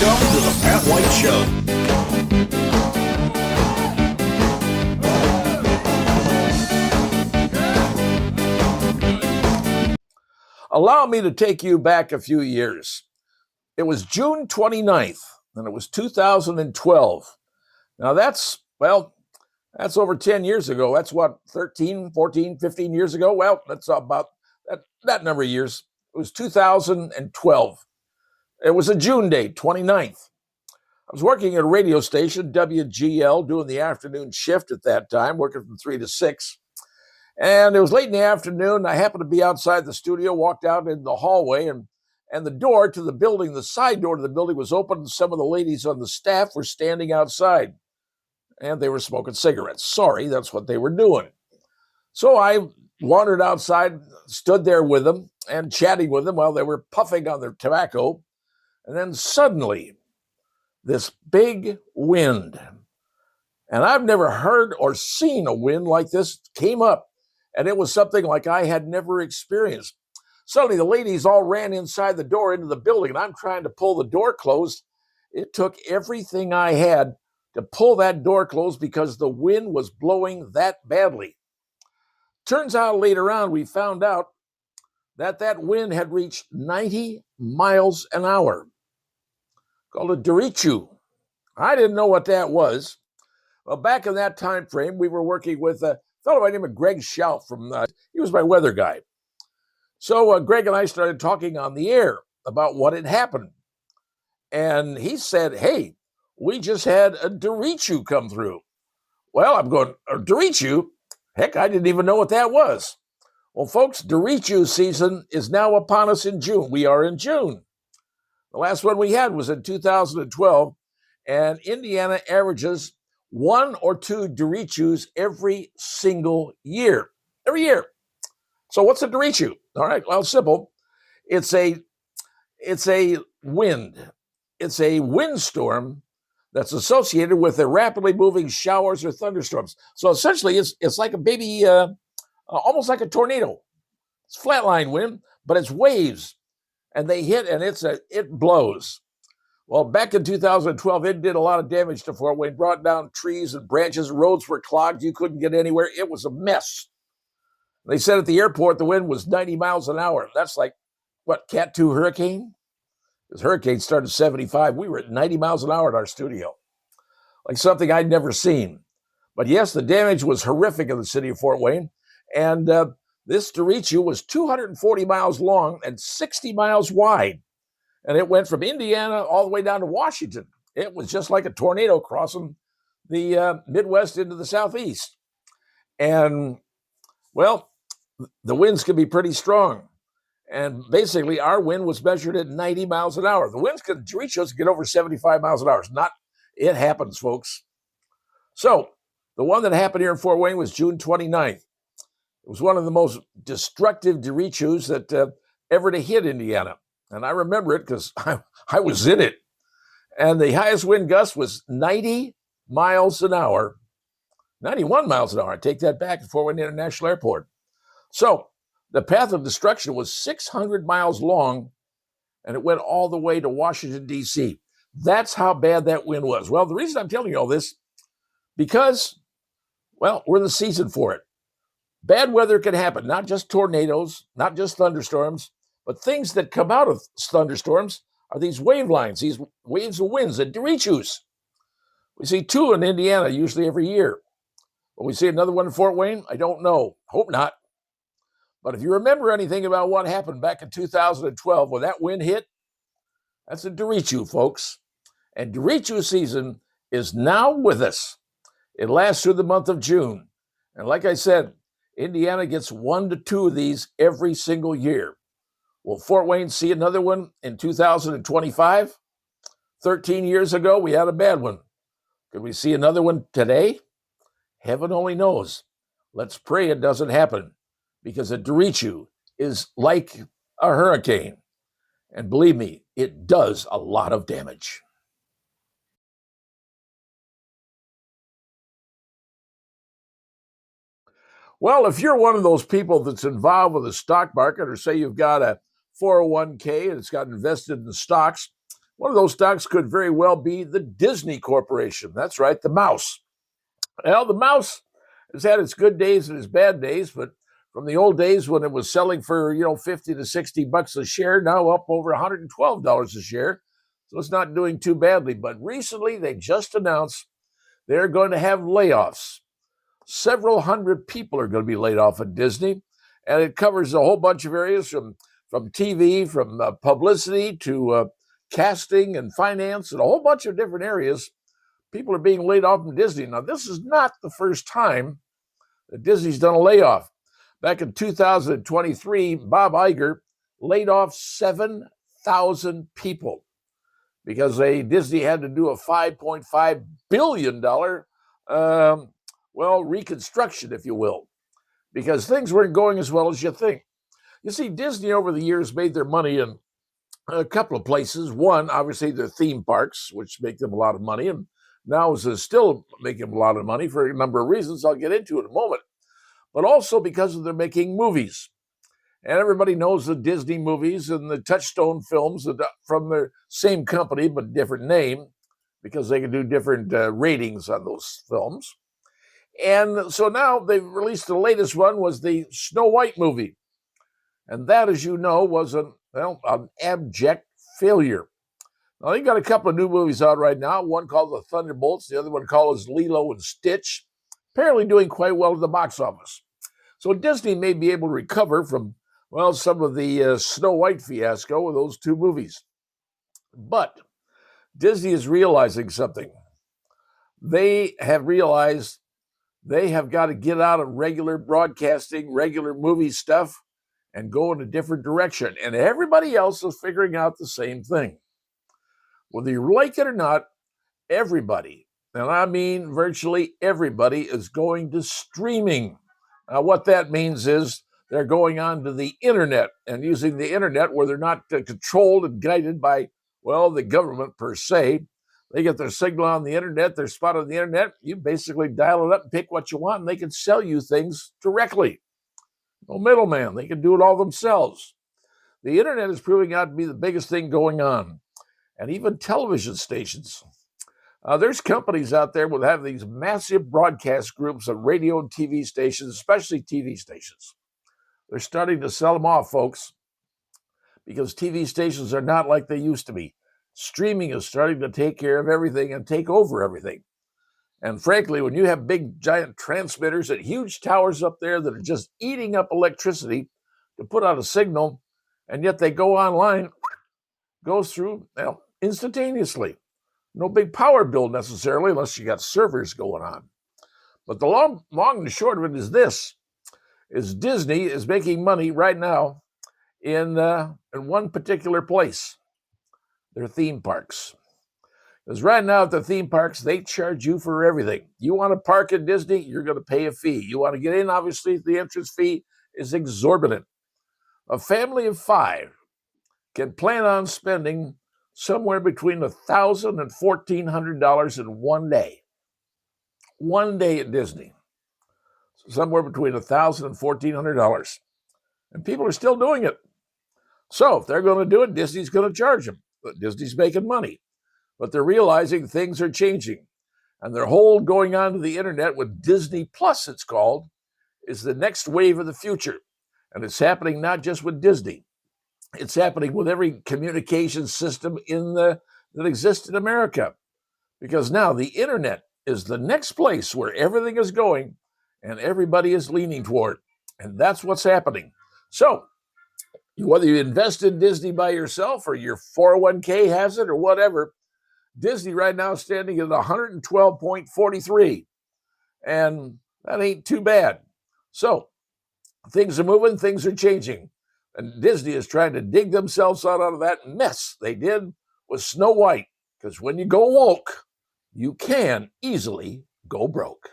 Welcome to the Pat White Show. Allow me to take you back a few years. It was June 29th, and it was 2012. Now that's over 10 years ago. That's what, 13, 14, 15 years ago? Well, that's about that number of years. It was 2012. It was a June date, 29th. I was working at a radio station, WGL, doing the afternoon shift at that time, working from 3 to 6. And it was late in the afternoon. I happened to be outside the studio, walked out in the hallway, and the door to the building, the side door to the building was open, and some of the ladies on the staff were standing outside, and they were smoking cigarettes. Sorry, that's what they were doing. So I wandered outside, stood there with them, and chatting with them while they were puffing on their tobacco. And then suddenly, this big wind, and I've never heard or seen a wind like this, came up, and it was something like I had never experienced. Suddenly, the ladies all ran inside the door into the building, and I'm trying to pull the door closed. It took everything I had to pull that door closed because the wind was blowing that badly. Turns out later on, we found out that wind had reached 90 miles an hour, called a Derecho. I didn't know what that was. Well, back in that time frame, we were working with a fellow by the name of Greg Schauf he was my weather guy. So Greg and I started talking on the air about what had happened. And he said, hey, we just had a Derecho come through. Well, I'm going, a Derecho? Heck, I didn't even know what that was. Well, folks, Derecho season is now upon us in June. We are in June. The last one we had was in 2012, and Indiana averages 1 or 2 derechos every single year. Every year. So what's a derecho? All right, well, simple. It's a wind. It's a windstorm that's associated with the rapidly moving showers or thunderstorms. So essentially, it's like a baby, almost like a tornado. It's flatline wind, but it's waves. And they hit, and it blows. Well, back in 2012, it did a lot of damage to Fort Wayne, brought down trees and branches, roads were clogged, you couldn't get anywhere. It was a mess. They said at the airport the wind was 90 miles an hour. That's like, what, Cat 2 hurricane? This hurricane started at 75. We were at 90 miles an hour at our studio. Like something I'd never seen. But yes, the damage was horrific in the city of Fort Wayne. And this derecho was 240 miles long and 60 miles wide. And it went from Indiana all the way down to Washington. It was just like a tornado crossing the Midwest into the Southeast. And, well, the winds can be pretty strong. And basically, our wind was measured at 90 miles an hour. The winds derechos get over 75 miles an hour. It happens, folks. So the one that happened here in Fort Wayne was June 29th. It was one of the most destructive derechos that ever to hit Indiana. And I remember it because I was in it. And the highest wind gust was 90 miles an hour. 91 miles an hour. I take that back at Fort Wayne International Airport. So the path of destruction was 600 miles long, and it went all the way to Washington, D.C. That's how bad that wind was. Well, the reason I'm telling you all this, because, well, we're in the season for it. Bad weather can happen, not just tornadoes, not just thunderstorms, but things that come out of thunderstorms are these wave lines, these waves of winds, the derechos. We see 2 in Indiana usually every year. Will we see another one in Fort Wayne? I don't know. Hope not. But if you remember anything about what happened back in 2012 when that wind hit, that's a derecho, folks. And derecho season is now with us. It lasts through the month of June. And like I said, Indiana gets 1 to 2 of these every single year. Will Fort Wayne see another one in 2025? 13 years ago, we had a bad one. Could we see another one today? Heaven only knows. Let's pray it doesn't happen, because a derecho is like a hurricane. And believe me, it does a lot of damage. Well, if you're one of those people that's involved with the stock market, or say you've got a 401k and it's got invested in the stocks, One of those stocks could very well be the Disney Corporation. That's right, the mouse. Well, the mouse has had its good days and its bad days, but from the old days when it was selling for, 50 to 60 bucks a share, now up over $112 a share. So it's not doing too badly. But recently they just announced they're going to have layoffs. Several hundred people are going to be laid off at Disney, and it covers a whole bunch of areas from TV, from publicity to casting and finance, and a whole bunch of different areas. People are being laid off from Disney. Now, this is not the first time that Disney's done a layoff. Back in 2023, Bob Iger laid off 7,000 people because Disney had to do a $5.5 billion, reconstruction, if you will, because things weren't going as well as you think. You see, Disney over the years made their money in a couple of places. One, obviously, their theme parks, which make them a lot of money, and now is still making them a lot of money for a number of reasons I'll get into in a moment, but also because they're making movies. And everybody knows the Disney movies and the Touchstone films from the same company but different name, because they can do different ratings on those films. And so now they've released the latest one was the Snow White movie. And that, as you know, was an abject failure. Now, they've got a couple of new movies out right now, one called The Thunderbolts, the other one called Lilo and Stitch, apparently doing quite well at the box office. So Disney may be able to recover from, some of the Snow White fiasco of those two movies. But Disney is realizing something. They have realized they have got to get out of regular broadcasting, regular movie stuff, and go in a different direction. And everybody else is figuring out the same thing. Whether you like it or not, everybody, and I mean virtually everybody, is going to streaming. Now, what that means is they're going on to the internet and using the internet where they're not controlled and guided by, the government per se. They get their signal on the internet, their spot on the internet. You basically dial it up and pick what you want, and they can sell you things directly. No middleman. They can do it all themselves. The internet is proving out to be the biggest thing going on. And even television stations. There's companies out there that have these massive broadcast groups of radio and TV stations, especially TV stations. They're starting to sell them off, folks, because TV stations are not like they used to be. Streaming is starting to take care of everything and take over everything. And frankly, when you have big, giant transmitters and huge towers up there that are just eating up electricity to put out a signal, and yet they go online, goes through, instantaneously. No big power bill necessarily, unless you got servers going on. But the long and short of it is this, is Disney is making money right now in one particular place, their theme parks. Because right now at the theme parks, they charge you for everything. You want to park at Disney, you're going to pay a fee. You want to get in, obviously, the entrance fee is exorbitant. A family of 5 can plan on spending somewhere between $1,000 and $1,400 in one day. One day at Disney. Somewhere between $1,000 and $1,400. And people are still doing it. So if they're going to do it, Disney's going to charge them. But Disney's making money. But they're realizing things are changing. And their whole going on to the internet with Disney Plus, it's called, is the next wave of the future. And it's happening not just with Disney. It's happening with every communication system that exists in America. Because now the internet is the next place where everything is going and everybody is leaning toward. And that's what's happening. So whether you invest in Disney by yourself or your 401k has it or whatever, Disney right now is standing at 112.43. And that ain't too bad. So things are moving, things are changing. And Disney is trying to dig themselves out of that mess they did with Snow White. Because when you go woke, you can easily go broke.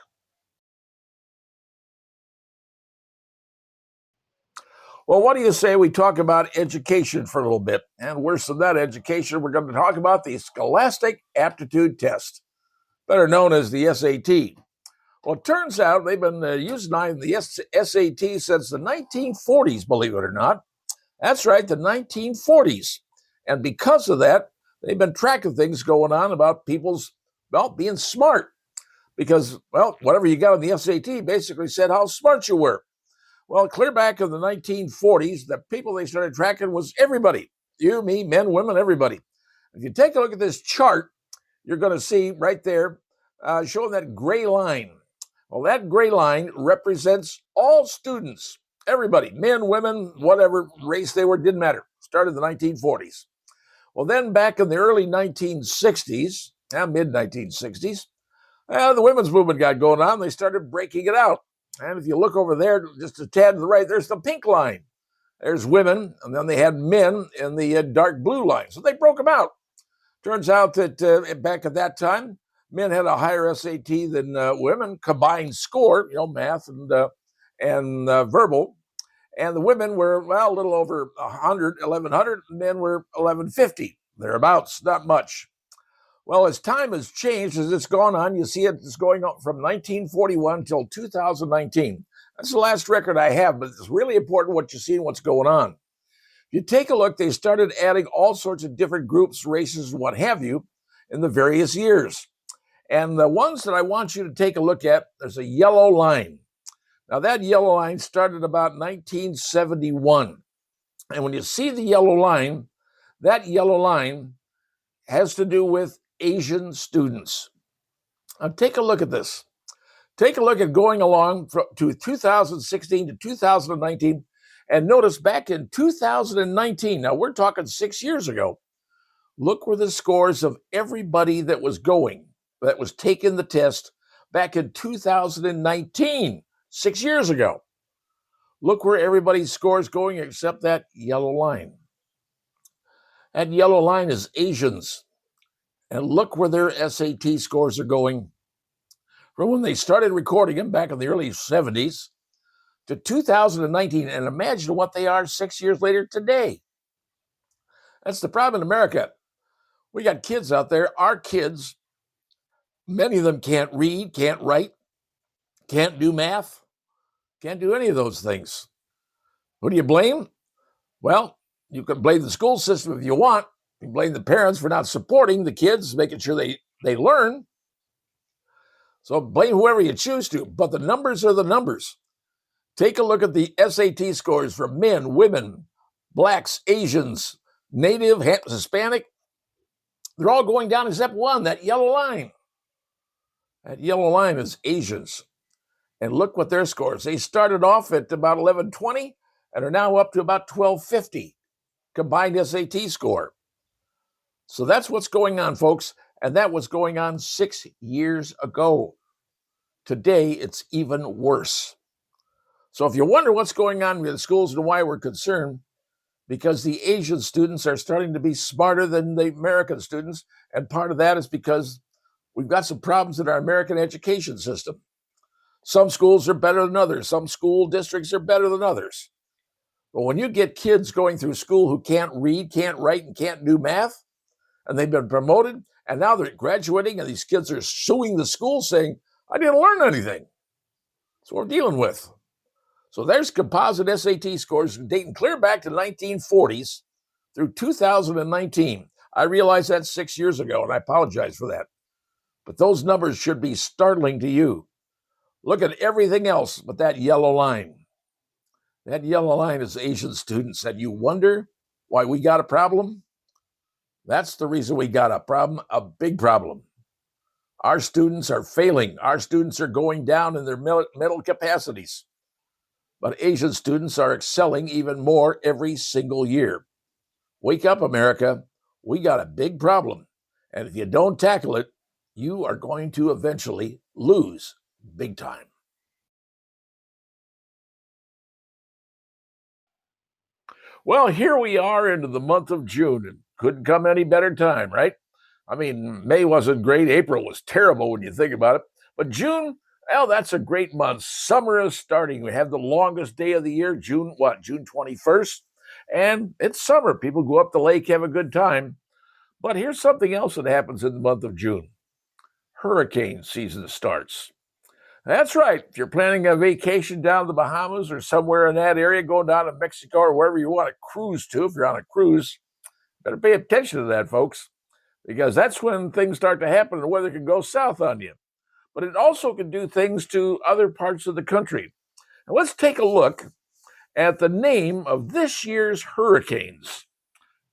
Well, what do you say we talk about education for a little bit? And worse than that education, we're going to talk about the Scholastic Aptitude Test, better known as the SAT. Well, it turns out they've been using the SAT since the 1940s, believe it or not. That's right, the 1940s. And because of that, They've been tracking things going on about people's, well, being smart. Because, well, whatever you got on the SAT basically said how smart you were. Well, clear back in the 1940s, the people they started tracking was everybody. You, me, men, women, everybody. If you take a look at this chart, you're going to see right there showing that gray line. Well, that gray line represents all students, everybody, men, women, whatever race they were, didn't matter. Started in the 1940s. Well, then back in the early 1960s, mid 1960s, the women's movement got going on. They started breaking it out. And if you look over there, just a tad to the right, there's the pink line. There's women, and then they had men in the dark blue line. So they broke them out. Turns out that back at that time, men had a higher SAT than women, combined score, math and verbal. And the women were, well, a little over 1,100. Men were 1,150, thereabouts, not much. Well, as time has changed, as it's gone on, you see it's going on from 1941 until 2019. That's the last record I have, but it's really important what you see and what's going on. If you take a look, they started adding all sorts of different groups, races, and what have you, in the various years. And the ones that I want you to take a look at, there's a yellow line. Now, that yellow line started about 1971. And when you see the yellow line, that yellow line has to do with Asian students. Now, take a look at this. Take a look at going along to 2016 to 2019, and notice back in 2019, now we're talking 6 years ago, look where the scores of everybody that was taking the test back in 2019, 6 years ago. Look where everybody's scores going except that yellow line. That yellow line is Asians. And look where their SAT scores are going from when they started recording them back in the early 70s to 2019. And imagine what they are 6 years later today. That's the problem in America. We got kids out there. Our kids, many of them can't read, can't write, can't do math, can't do any of those things. Who do you blame? Well, you can blame the school system if you want. You blame the parents for not supporting the kids, making sure they learn. So blame whoever you choose to, but the numbers are the numbers. Take a look at the SAT scores for men, women, blacks, Asians, Native, Hispanic. They're all going down except one, that yellow line. That yellow line is Asians. And look what their scores. They started off at about 1120 and are now up to about 1250 combined SAT score. So that's what's going on, folks. And that was going on 6 years ago. Today, it's even worse. So if you wonder what's going on with the schools and why we're concerned, because the Asian students are starting to be smarter than the American students. And part of that is because we've got some problems in our American education system. Some schools are better than others. Some school districts are better than others. But when you get kids going through school who can't read, can't write, and can't do math, and they've been promoted, and now they're graduating, and these kids are suing the school saying, I didn't learn anything. That's what we're dealing with. So there's composite SAT scores dating clear back to the 1940s through 2019. I realize that's 6 years ago, and I apologize for that. But those numbers should be startling to you. Look at everything else but that yellow line. That yellow line is Asian students, and you wonder why we got a problem? That's the reason we got a problem, a big problem. Our students are failing. Our students are going down in their mental capacities. But Asian students are excelling even more every single year. Wake up, America. We got a big problem. And if you don't tackle it, you are going to eventually lose big time. Well, here we are into the month of June. It couldn't come any better time, right? I mean, May wasn't great. April was terrible when you think about it. But June, well, that's a great month. Summer is starting. We have the longest day of the year, June 21st. And it's summer. People go up the lake, have a good time. But here's something else that happens in the month of June. Hurricane season starts. That's right. If you're planning a vacation down to the Bahamas or somewhere in that area, going down to Mexico or wherever you want to cruise to, if you're on a cruise, better pay attention to that, folks. because that's when things start to happen and the weather can go south on you. But it also can do things to other parts of the country. Now let's take a look at the name of this year's hurricanes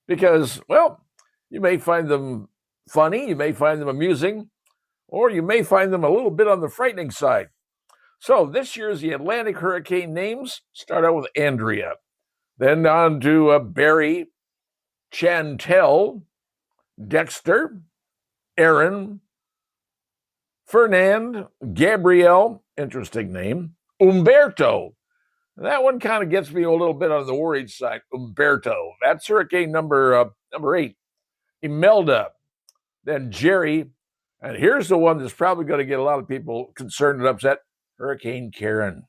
because, well, you may find them funny, you may find them amusing, or you may find them a little bit on the frightening side. So this year's the Atlantic hurricane names start out with Andrea, then on to Barry, Chantel, Dexter, Aaron, Fernand, Gabrielle, interesting name, Umberto. That one kind of gets me a little bit on the worried side. Umberto, that's hurricane number 8. Imelda, then Jerry, and here's the one that's probably going to get a lot of people concerned and upset, Hurricane Karen.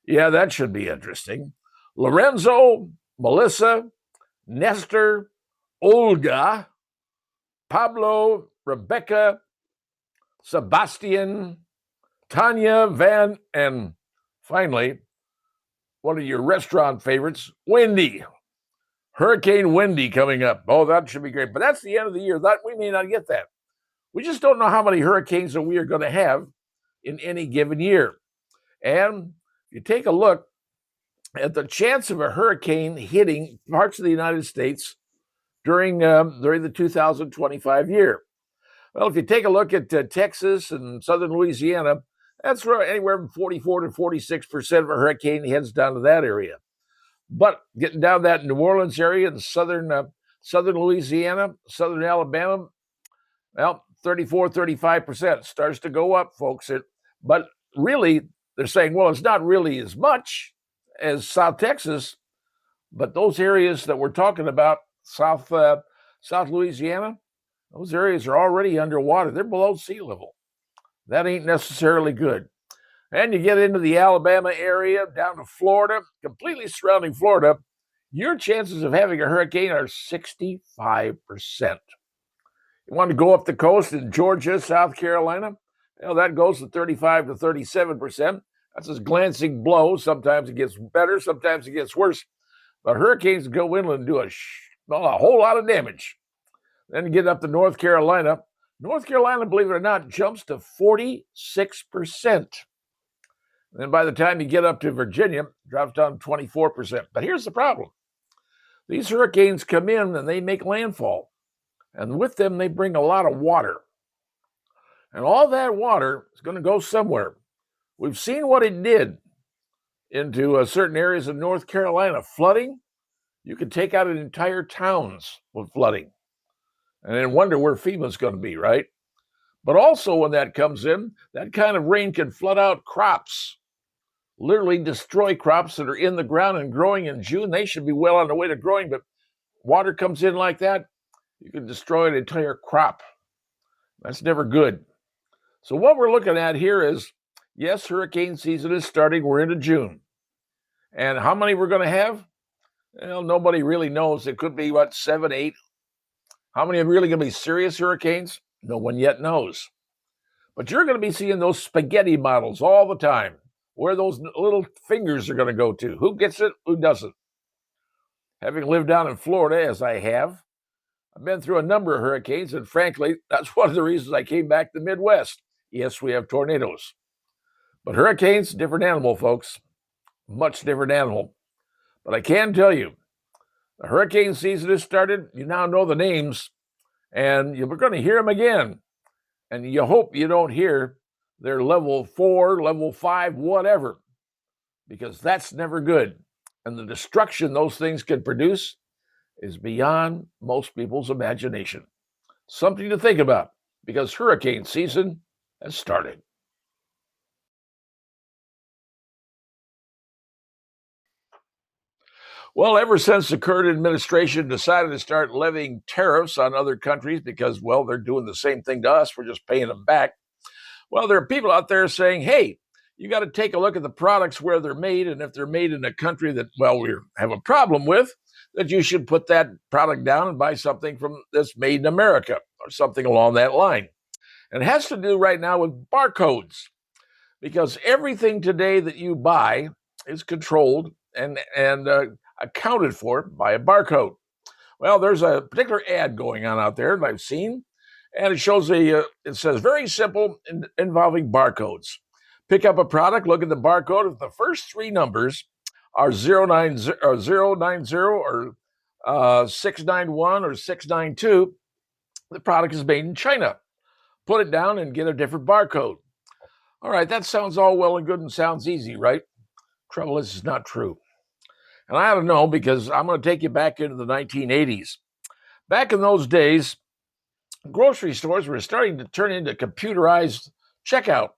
Yeah, that should be interesting. Lorenzo, Melissa, Nestor, Olga, Pablo, Rebecca, Sebastian, Tanya, Van, and finally, one of your restaurant favorites, Wendy. Hurricane Wendy coming up. Oh, that should be great. But that's the end of the year. That we may not get that. We just don't know how many hurricanes that we are going to have in any given year. And you take a look at the chance of a hurricane hitting parts of the United States during the 2025 year. Well, if you take a look at Texas and southern Louisiana, that's anywhere from 44 to 46% of a hurricane heads down to that area. But getting down that New Orleans area and southern Louisiana, southern Alabama, well, 34, 35% starts to go up, folks. But really, they're saying, well, it's not really as much as South Texas, but those areas that we're talking about, South Louisiana, those areas are already underwater. They're below sea level. That ain't necessarily good. And you get into the Alabama area, down to Florida, completely surrounding Florida, your chances of having a hurricane are 65%. You want to go up the coast in Georgia, South Carolina, that goes to 35 to 37%. That's a glancing blow. Sometimes it gets better, sometimes it gets worse. But hurricanes go inland and do a whole lot of damage. Then you get up to North Carolina. North Carolina, believe it or not, jumps to 46%. And then by the time you get up to Virginia, it drops down to 24%. But here's the problem. These hurricanes come in and they make landfall. And with them, they bring a lot of water. And all that water is going to go somewhere. We've seen what it did into certain areas of North Carolina. Flooding, you can take out entire towns with flooding. And then wonder where FEMA's going to be, right? But also when that comes in, that kind of rain can flood out crops, literally destroy crops that are in the ground and growing in June. They should be well on the way to growing, but water comes in like that, you can destroy an entire crop. That's never good. So what we're looking at here is, yes, hurricane season is starting. We're into June. And how many we're going to have? Well, nobody really knows. It could be, 7, 8. How many are really going to be serious hurricanes? No one yet knows. But you're going to be seeing those spaghetti models all the time, where those little fingers are going to go to. Who gets it? Who doesn't? Having lived down in Florida, as I have, I've been through a number of hurricanes, and frankly, that's one of the reasons I came back to the Midwest. Yes, we have tornadoes. But hurricanes, different animal, folks. Much different animal. But I can tell you, the hurricane season has started. You now know the names, and you're going to hear them again. And you hope you don't hear their level 4, level 5, whatever, because that's never good. And the destruction those things can produce is beyond most people's imagination. Something to think about, because hurricane season has started. Well, ever since the current administration decided to start levying tariffs on other countries because, well, they're doing the same thing to us, we're just paying them back. Well, there are people out there saying, hey, you got to take a look at the products where they're made, and if they're made in a country that, well, we have a problem with, that you should put that product down and buy something that's made in America or something along that line. And it has to do right now with barcodes, because everything today that you buy is controlled and accounted for by a barcode. Well, there's a particular ad going on out there that I've seen, and it shows it says very simple involving barcodes. Pick up a product, look at the barcode. If the first three numbers are 090 or 691 or 692, the product is made in China. Put it down and get a different barcode. All right, that sounds all well and good and sounds easy, right? Trouble is, it's not true. And I don't know, because I'm going to take you back into the 1980s. Back in those days, grocery stores were starting to turn into computerized checkout.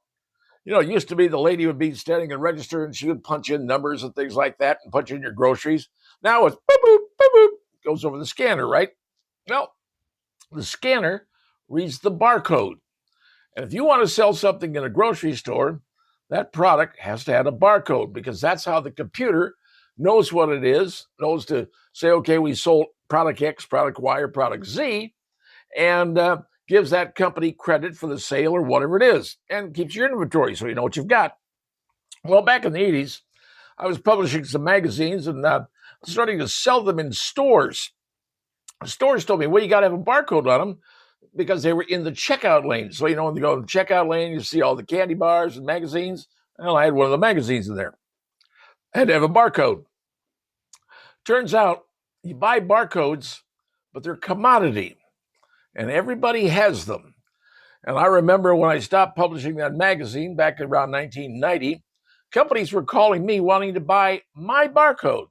You know, it used to be the lady would be standing in register and she would punch in numbers and things like that and punch in your groceries. Now it's boop, boop, boop, boop, goes over the scanner, right? Well, the scanner reads the barcode. And if you want to sell something in a grocery store, that product has to have a barcode, because that's how the computer knows what it is, knows to say, okay, we sold product X, product Y, or product Z, and gives that company credit for the sale or whatever it is, and keeps your inventory so you know what you've got. Well, back in the 80s, I was publishing some magazines and starting to sell them in stores. The stores told me, well, you got to have a barcode on them, because they were in the checkout lane. So, you know, when you go in the checkout lane, you see all the candy bars and magazines. Well, I had one of the magazines in there. I had to have a barcode. Turns out you buy barcodes, but they're commodity, and everybody has them. And I remember when I stopped publishing that magazine back around 1990, companies were calling me wanting to buy my barcode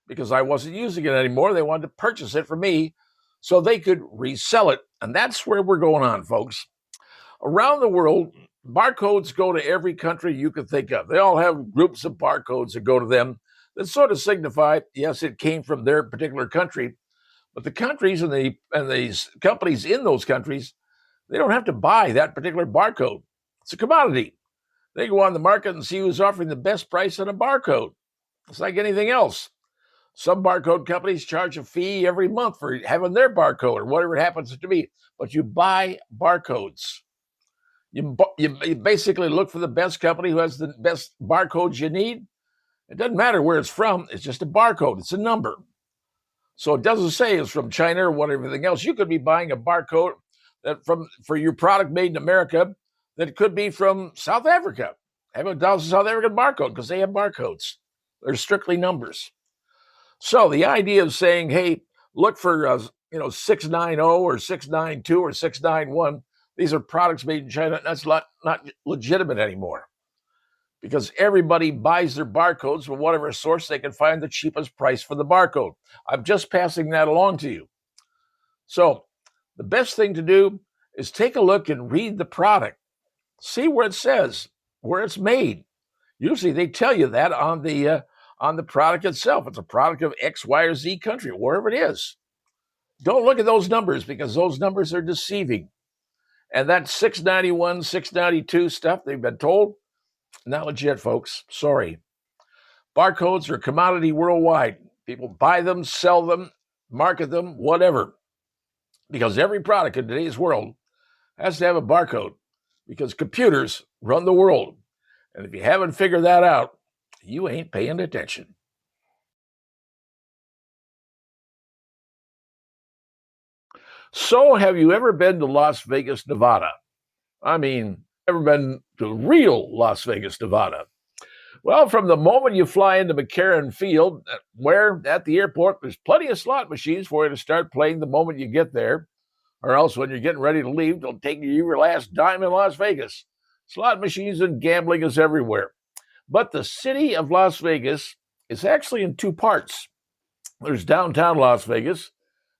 because I wasn't using it anymore. They wanted to purchase it for me so they could resell it. And that's where we're going on, folks. Around the world, barcodes go to every country you could think of. They all have groups of barcodes that go to them that sort of signify, yes, it came from their particular country. But the countries and the companies in those countries, they don't have to buy that particular barcode. It's a commodity. They go on the market and see who's offering the best price on a barcode. It's like anything else. Some barcode companies charge a fee every month for having their barcode or whatever it happens to be. But you buy barcodes. You basically look for the best company who has the best barcodes you need. It doesn't matter where it's from. It's just a barcode. It's a number. So it doesn't say it's from China or what everything else. You could be buying a barcode that for your product made in America that could be from South Africa. Have a South African barcode because they have barcodes. They're strictly numbers. So the idea of saying, hey, look for 690 or 692 or 691, these are products made in China, that's not legitimate anymore, because everybody buys their barcodes from whatever source they can find the cheapest price for the barcode. I'm just passing that along to you. So the best thing to do is take a look and read the product. See where it says, where it's made. Usually they tell you that on the product itself. It's a product of X, Y, or Z country, wherever it is. Don't look at those numbers, because those numbers are deceiving. And that 691, 692 stuff they've been told, not legit, folks. Sorry. Barcodes are a commodity worldwide. People buy them, sell them, market them, whatever. Because every product in today's world has to have a barcode, because computers run the world. And if you haven't figured that out, you ain't paying attention. So, have you ever been to Las Vegas, Nevada? I mean, ever been to real Las Vegas, Nevada? Well, from the moment you fly into McCarran Field, where at the airport there's plenty of slot machines for you to start playing the moment you get there, or else when you're getting ready to leave, they'll take you your last dime in Las Vegas. Slot machines and gambling is everywhere. But the city of Las Vegas is actually in two parts. There's downtown Las Vegas,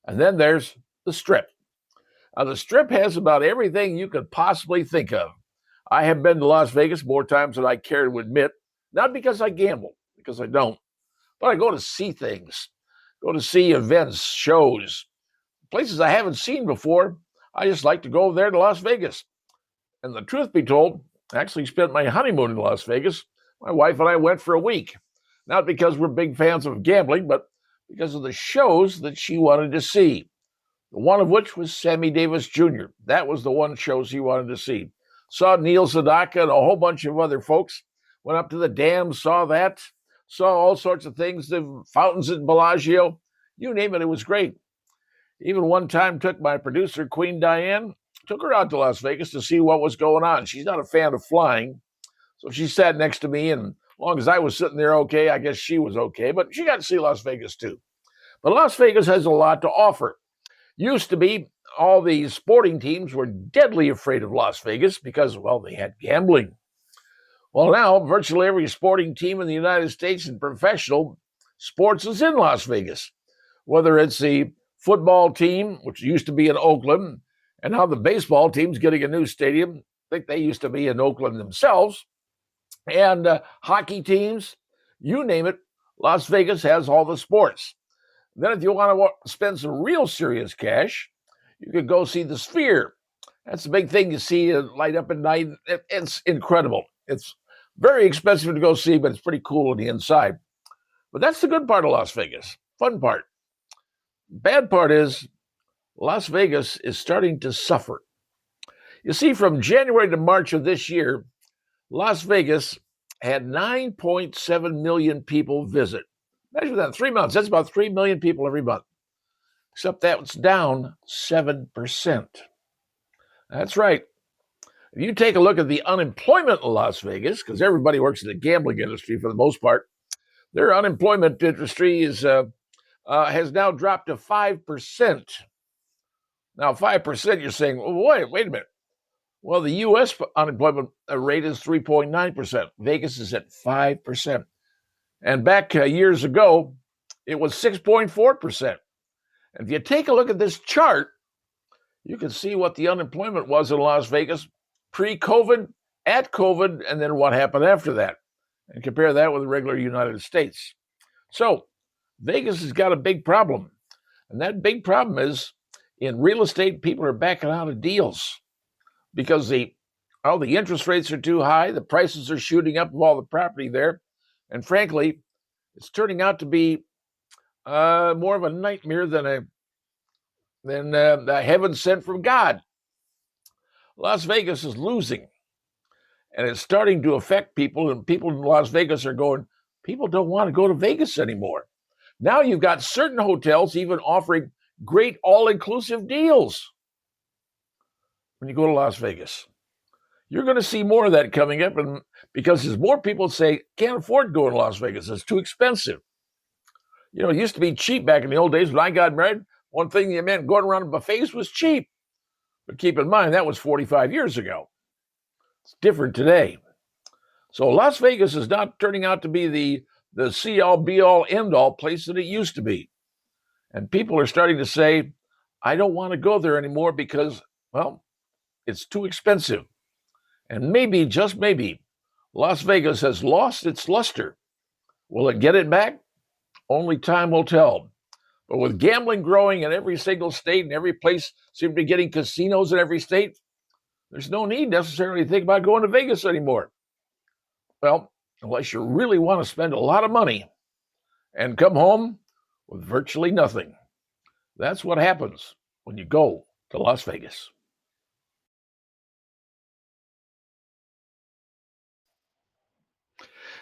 and then there's the Strip. Now, the Strip has about everything you could possibly think of. I have been to Las Vegas more times than I care to admit, not because I gamble, because I don't, but I go to see things, go to see events, shows, places I haven't seen before. I just like to go there to Las Vegas. And the truth be told, I actually spent my honeymoon in Las Vegas. My wife and I went for a week, not because we're big fans of gambling, but because of the shows that she wanted to see. One of which was Sammy Davis Jr. That was the one show she wanted to see. Saw Neil Sedaka and a whole bunch of other folks. Went up to the dam, saw that. Saw all sorts of things, the fountains at Bellagio. You name it, it was great. Even one time took my producer, Queen Diane, took her out to Las Vegas to see what was going on. She's not a fan of flying, so she sat next to me, and as long as I was sitting there okay, I guess she was okay, but she got to see Las Vegas too. But Las Vegas has a lot to offer. Used to be all these sporting teams were deadly afraid of Las Vegas because, well, they had gambling. Well, now virtually every sporting team in the United States and professional sports is in Las Vegas, whether it's the football team, which used to be in Oakland, and now the baseball team's getting a new stadium. I think they used to be in Oakland themselves. And hockey teams, you name it, Las Vegas has all the sports. Then if you want to spend some real serious cash, you could go see the Sphere. That's the big thing you see light up at night. It's incredible. It's very expensive to go see, but it's pretty cool on the inside. But that's the good part of Las Vegas, fun part. Bad part is Las Vegas is starting to suffer. You see, from January to March of this year, Las Vegas had 9.7 million people visit. Measure that in 3 months. That's about 3 million people every month. Except that's down 7%. That's right. If you take a look at the unemployment in Las Vegas, because everybody works in the gambling industry for the most part, their unemployment industry has now dropped to 5%. Now, 5%, you're saying, well, wait a minute. Well, the U.S. unemployment rate is 3.9%. Vegas is at 5%. And back years ago, it was 6.4%. And if you take a look at this chart, you can see what the unemployment was in Las Vegas pre-COVID, at COVID, and then what happened after that. And compare that with the regular United States. So Vegas has got a big problem. And that big problem is in real estate, people are backing out of deals because the interest rates are too high. The prices are shooting up of all the property there. And frankly, it's turning out to be more of a nightmare than a heaven sent from God. Las Vegas is losing, and it's starting to affect people, and people in Las Vegas are going, people don't want to go to Vegas anymore. Now you've got certain hotels even offering great all-inclusive deals when you go to Las Vegas. You're going to see more of that coming up, and because there's more people say, can't afford going to Las Vegas, it's too expensive. You know, it used to be cheap back in the old days when I got married. One thing you meant going around buffets was cheap. But keep in mind, that was 45 years ago. It's different today. So Las Vegas is not turning out to be the see-all, be-all, end-all place that it used to be. And people are starting to say, I don't want to go there anymore because, well, it's too expensive. And maybe, just maybe, Las Vegas has lost its luster. Will it get it back? Only time will tell. But with gambling growing in every single state and every place seems to be getting casinos in every state, there's no need necessarily to think about going to Vegas anymore. Well, unless you really want to spend a lot of money and come home with virtually nothing. That's what happens when you go to Las Vegas.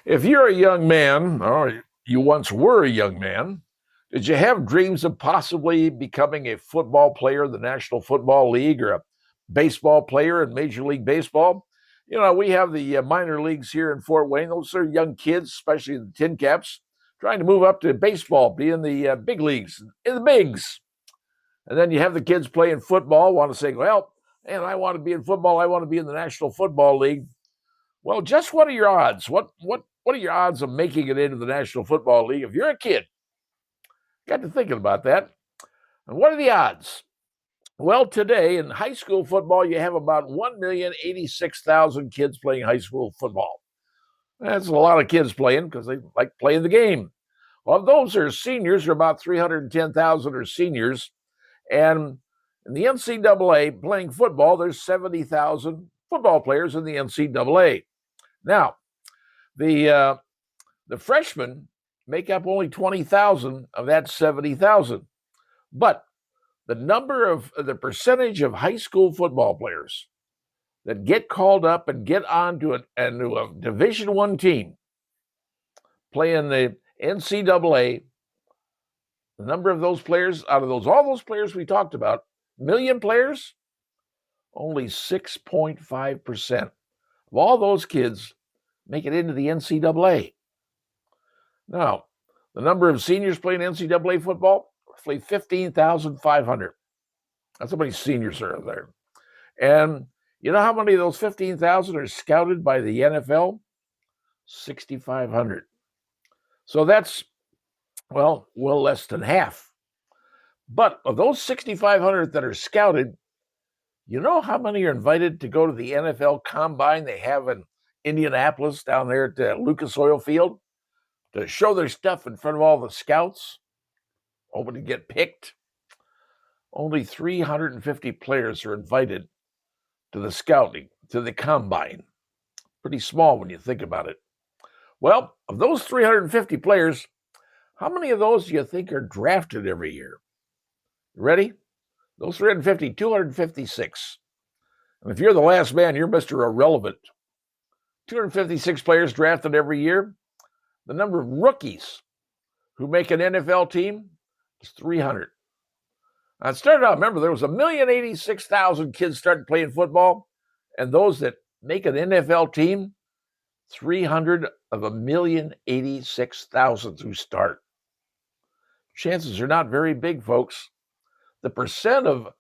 If you're a young man, or you once were a young man, did you have dreams of possibly becoming a football player in the National Football League or a baseball player in Major League Baseball? You know, we have the minor leagues here in Fort Wayne. Those are young kids, especially the Tin Caps, trying to move up to baseball, be in the big leagues, in the bigs. And then you have the kids playing football, want to say, well, man, I want to be in football. I want to be in the National Football League. Well, just what are your odds? What are your odds of making it into the National Football League if you're a kid? Got to thinking about that. And what are the odds? Well, today in high school football, you have about 1,086,000 kids playing high school football. That's a lot of kids playing because they like playing the game. Well, those are seniors, are about 310,000 are seniors. And in the NCAA playing football, there's 70,000 football players in the NCAA. Now, the freshmen make up only 20,000 of that 70,000. But the percentage of high school football players that get called up and get onto a Division I team playing the NCAA The number of those players, out of all those players we talked about, million players, only 6.5% of all those kids make it into the NCAA. Now, the number of seniors playing NCAA football, roughly 15,500. That's how many seniors are there. And you know how many of those 15,000 are scouted by the NFL? 6,500. So that's, well less than half. But of those 6,500 that are scouted, you know how many are invited to go to the NFL Combine they have in Indianapolis down there at Lucas Oil Field to show their stuff in front of all the scouts, hoping to get picked? Only 350 players are invited to the scouting, to the Combine. Pretty small when you think about it. Well, of those 350 players, how many of those do you think are drafted every year? You ready? Those 350, 256. And if you're the last man, you're Mr. Irrelevant. 256 players drafted every year. The number of rookies who make an NFL team is 300. Now, it started out, remember, there was 1,086,000 kids started playing football, and those that make an NFL team, 300 of 1,086,000 who start. Chances are not very big, folks. The percent of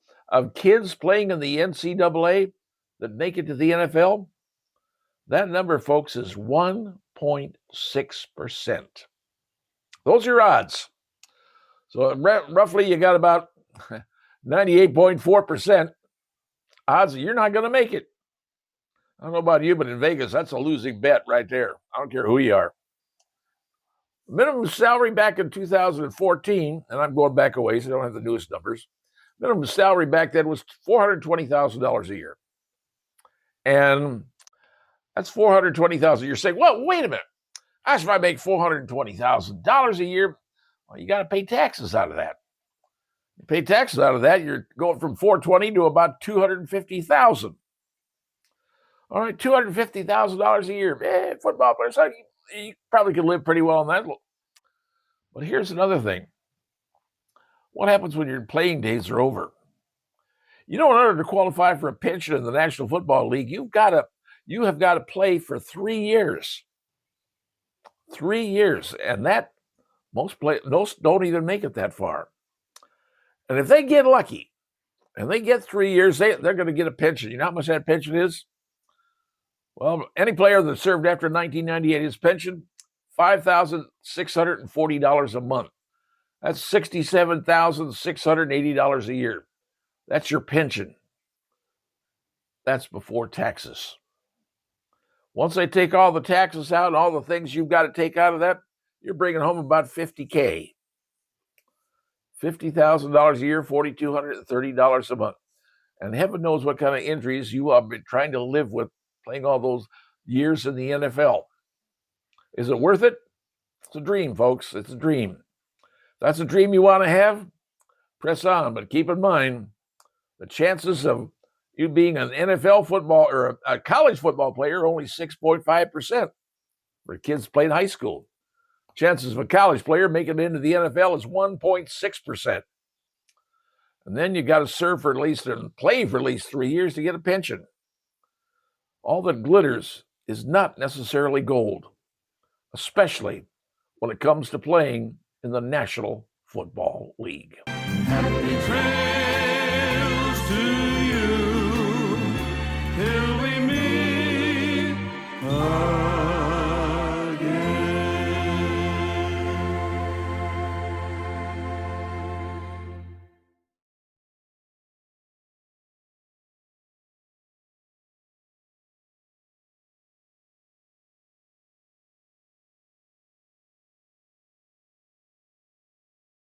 kids playing in the NCAA that make it to the NFL, that number, folks, is 1.6%. Those are your odds. So roughly you got about 98.4% odds that you're not going to make it. I don't know about you, but in Vegas, that's a losing bet right there. I don't care who you are. Minimum salary back in 2014, and I'm going back a ways, so I don't have the newest numbers. Minimum salary back then was $420,000 a year. And that's $420,000. You're saying, well, wait a minute. That's if I make $420,000 a year. Well, you got to pay taxes out of that. You pay taxes out of that, you're going from $420,000 to about $250,000. All right, $250,000 a year. Football players, you probably could live pretty well on that. But here's another thing. What happens when your playing days are over? You know, in order to qualify for a pension in the National Football League, you have got to play for 3 years. 3 years, and that most don't even make it that far. And if they get lucky and they get 3 years, they're going to get a pension. You know how much that pension is? Well, any player that served after 1998, his pension, $5,640 a month. That's $67,680 a year. That's your pension. That's before taxes. Once they take all the taxes out and all the things you've got to take out of that, you're bringing home about $50,000. $50,000 a year, $4,230 a month. And heaven knows what kind of injuries you have been trying to live with playing all those years in the NFL. Is it worth it? It's a dream, folks. It's a dream. If that's a dream you want to have, press on. But keep in mind, the chances of you being an NFL football or a college football player are only 6.5% for kids playing high school. Chances of a college player making it into the NFL is 1.6%. And then you got to serve for at least and play for at least 3 years to get a pension. All that glitters is not necessarily gold, especially when it comes to playing in the National Football League. Happy trails to